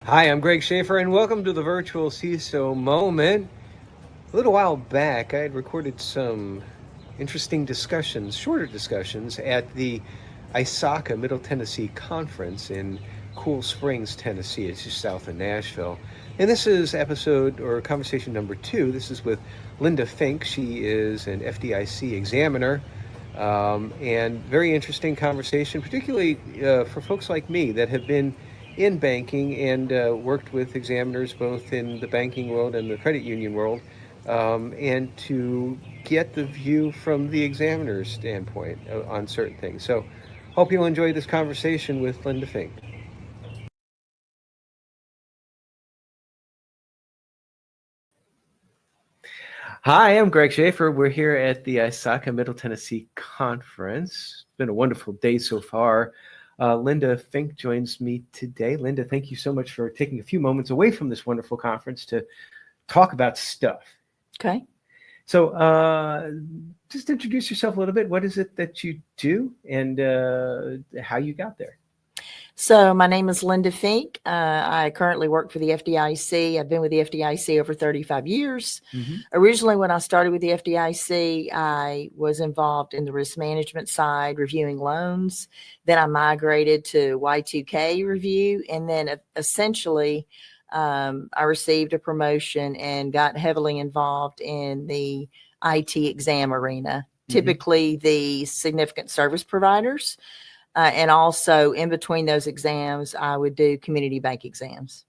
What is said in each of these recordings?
Hi, I'm Greg Schaefer, and welcome to the virtual CISO moment. A little while back, I had recorded some interesting discussions, shorter discussions, at the ISACA Middle Tennessee Conference in Cool Springs, Tennessee. It's just south of Nashville. And this is episode or conversation number 2. This is with Linda Finck. She is an FDIC examiner. And very interesting conversation, particularly for folks like me that have been in banking and worked with examiners both in the banking world and the credit union world, and to get the view from the examiner's standpoint on certain things. So hope you'll enjoy this conversation with Linda Finck. Hi, I'm Greg Schaefer. We're here at the ISACA Middle Tennessee Conference. It's been a wonderful day so far. Linda Finck joins me today. Linda, thank you so much for taking a few moments away from this wonderful conference to talk about stuff. Okay. So just introduce yourself a little bit. What is it that you do and how you got there? So my name is Linda Finck. I currently work for the FDIC. I've been with the FDIC over 35 years. Mm-hmm. Originally, when I started with the FDIC, I was involved in the risk management side, reviewing loans. Then I migrated to Y2K review. And then essentially, I received a promotion and got heavily involved in the IT exam arena, typically the significant service providers. And also in between those exams, I would do community bank exams.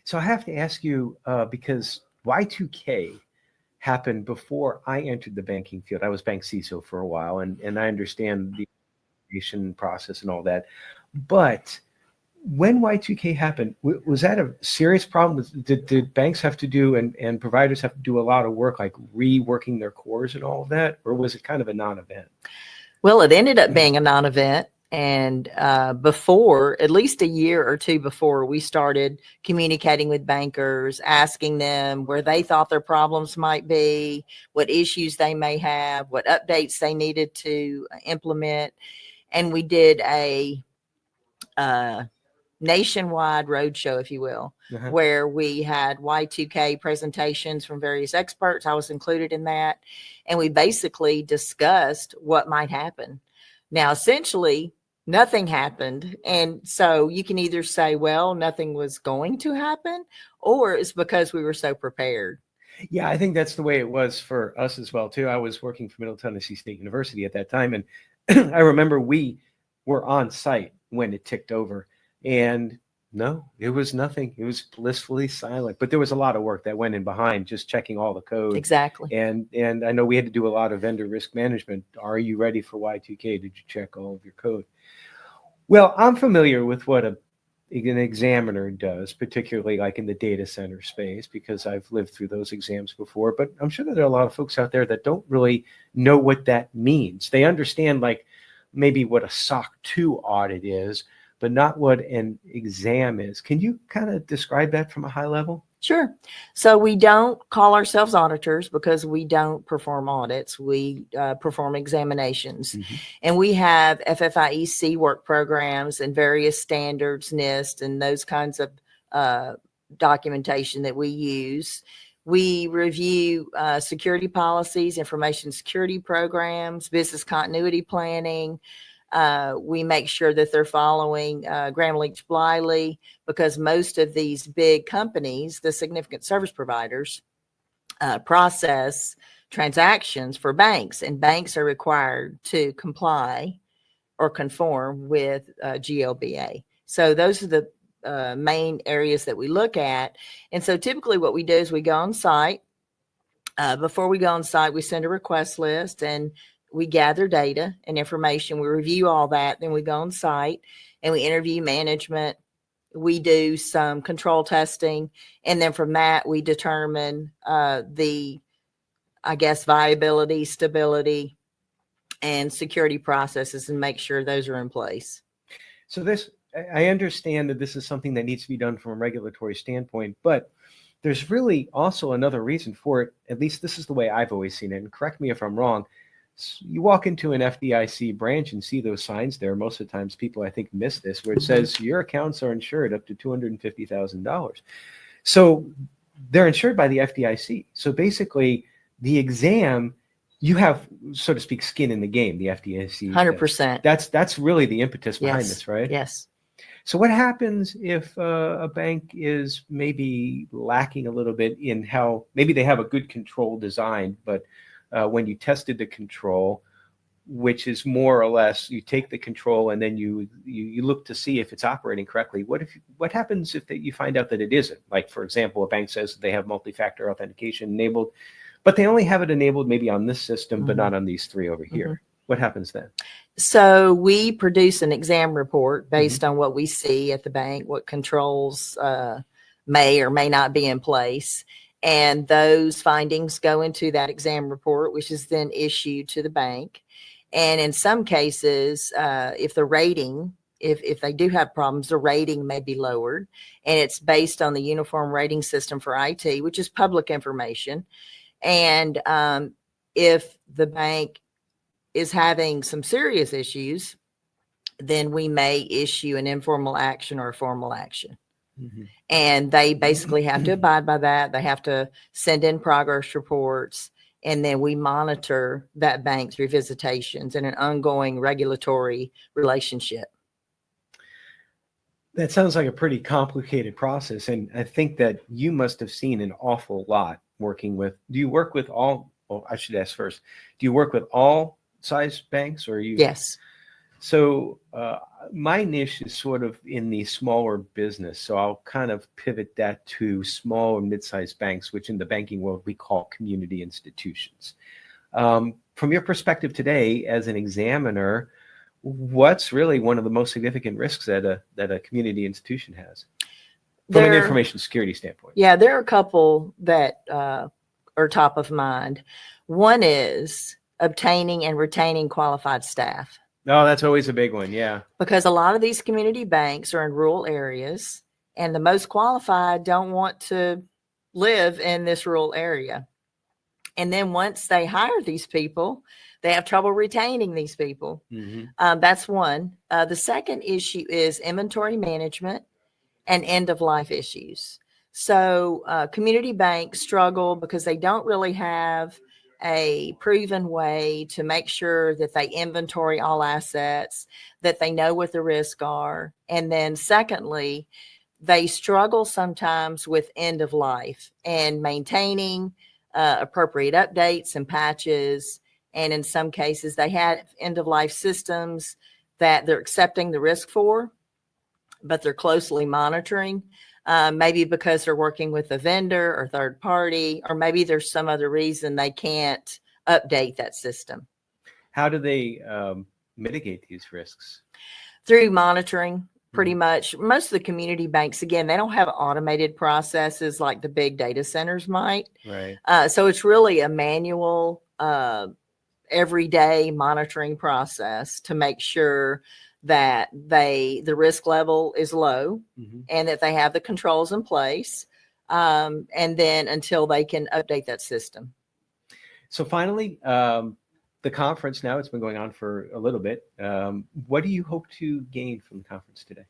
So I have to ask you, because Y2K happened before I entered the banking field. I was bank CISO for a while, and I understand the application process and all that. But when Y2K happened, was that a serious problem? Did banks have to do and providers have to do a lot of work, like reworking their cores and all of that? Or was it kind of a non-event? Well, it ended up being a non-event. And before, at least a year or two before, we started communicating with bankers, asking them where they thought their problems might be, what issues they may have, what updates they needed to implement. And we did a nationwide roadshow, if you will, where we had Y2K presentations from various experts. I was included in that. And we basically discussed what might happen. Now, essentially, nothing happened. And so you can either say, well, nothing was going to happen, or it's because we were so prepared. Yeah, I think that's the way it was for us as well, too. I was working for Middle Tennessee State University at that time. And I remember we were on site when it ticked over. And no, it was nothing. It was blissfully silent. But there was a lot of work that went in behind just checking all the code. Exactly. And I know we had to do a lot of vendor risk management. Are you ready for Y2K? Did you check all of your code? Well, I'm familiar with what an examiner does, particularly like in the data center space, because I've lived through those exams before. But I'm sure that there are a lot of folks out there that don't really know what that means. They understand like maybe what a SOC 2 audit is, but not what an exam is. Can you kind of describe that from a high level? Sure. So we don't call ourselves auditors because we don't perform audits. We perform examinations. And we have FFIEC work programs and various standards, NIST, and those kinds of documentation that we use. We review security policies, information security programs, business continuity planning. We make sure that they're following Graham-Leach-Bliley, because most of these big companies, the significant service providers, process transactions for banks, and banks are required to comply or conform with GLBA. So those are the main areas that we look at. And so typically what we do is we go on site. Before we go on site, we send a request list and we gather data and information. We review all that. Then we go on site and we interview management. We do some control testing. And then from that, we determine the viability, stability, and security processes and make sure those are in place. So I understand that this is something that needs to be done from a regulatory standpoint, but there's really also another reason for it. At least this is the way I've always seen it. And correct me if I'm wrong. You walk into an FDIC branch and see those signs there. Most of the times people, I think, miss this, where it says your accounts are insured up to $250,000. So they're insured by the FDIC. So basically the exam, you have, so to speak, skin in the game, the FDIC. 100%. That's really the impetus behind this, right? Yes. So what happens if a bank is maybe lacking a little bit in how, maybe they have a good control design, but when you tested the control, which is more or less, you take the control and then you look to see if it's operating correctly. What happens if you find out that it isn't? Like, for example, a bank says that they have multi-factor authentication enabled, but they only have it enabled maybe on this system, but not on these three over here. What happens then? So we produce an exam report based on what we see at the bank, what controls may or may not be in place. And those findings go into that exam report, which is then issued to the bank. And in some cases, if the rating, if they do have problems, the rating may be lowered. And it's based on the Uniform Rating System for IT, which is public information. And if the bank is having some serious issues, then we may issue an informal action or a formal action. And they basically have to abide by that. They have to send in progress reports, and then we monitor that bank through visitations and an ongoing regulatory relationship. That sounds like a pretty complicated process. And I think that you must have seen an awful lot working with, do you work with all, well, I should ask first, do you work with all size banks, or are you? Yes. So my niche is sort of in the smaller business. So I'll kind of pivot that to small and mid-sized banks, which in the banking world we call community institutions. From your perspective today as an examiner, what's really one of the most significant risks that a community institution has from an information security standpoint? Yeah, there are a couple that are top of mind. One is obtaining and retaining qualified staff. No, that's always a big one. Yeah. Because a lot of these community banks are in rural areas, and the most qualified don't want to live in this rural area. And then once they hire these people, they have trouble retaining these people. That's one. The second issue is inventory management and end of life issues. So community banks struggle because they don't really have a proven way to make sure that they inventory all assets, that they know what the risks are. And then secondly, they struggle sometimes with end of life and maintaining appropriate updates and patches. And in some cases, they had end of life systems that they're accepting the risk for, but they're closely monitoring. Maybe because they're working with a vendor or third party, or maybe there's some other reason they can't update that system. How do they mitigate these risks? Through monitoring, pretty much. Most of the community banks, again, they don't have automated processes like the big data centers might. Right. So it's really a manual, everyday monitoring process to make sure that the risk level is low and that they have the controls in place, and then until they can update that system. So finally, the conference now, it's been going on for a little bit. What do you hope to gain from the conference today?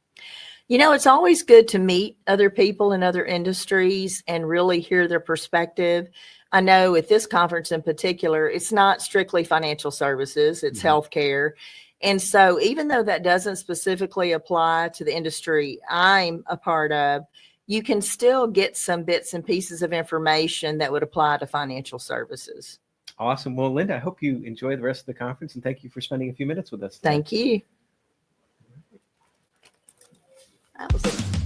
You know, it's always good to meet other people in other industries and really hear their perspective. I know at this conference in particular, it's not strictly financial services, it's healthcare. And so even though that doesn't specifically apply to the industry I'm a part of, you can still get some bits and pieces of information that would apply to financial services. Awesome. Well, Linda, I hope you enjoy the rest of the conference, and thank you for spending a few minutes with us today. Thank you. That was it.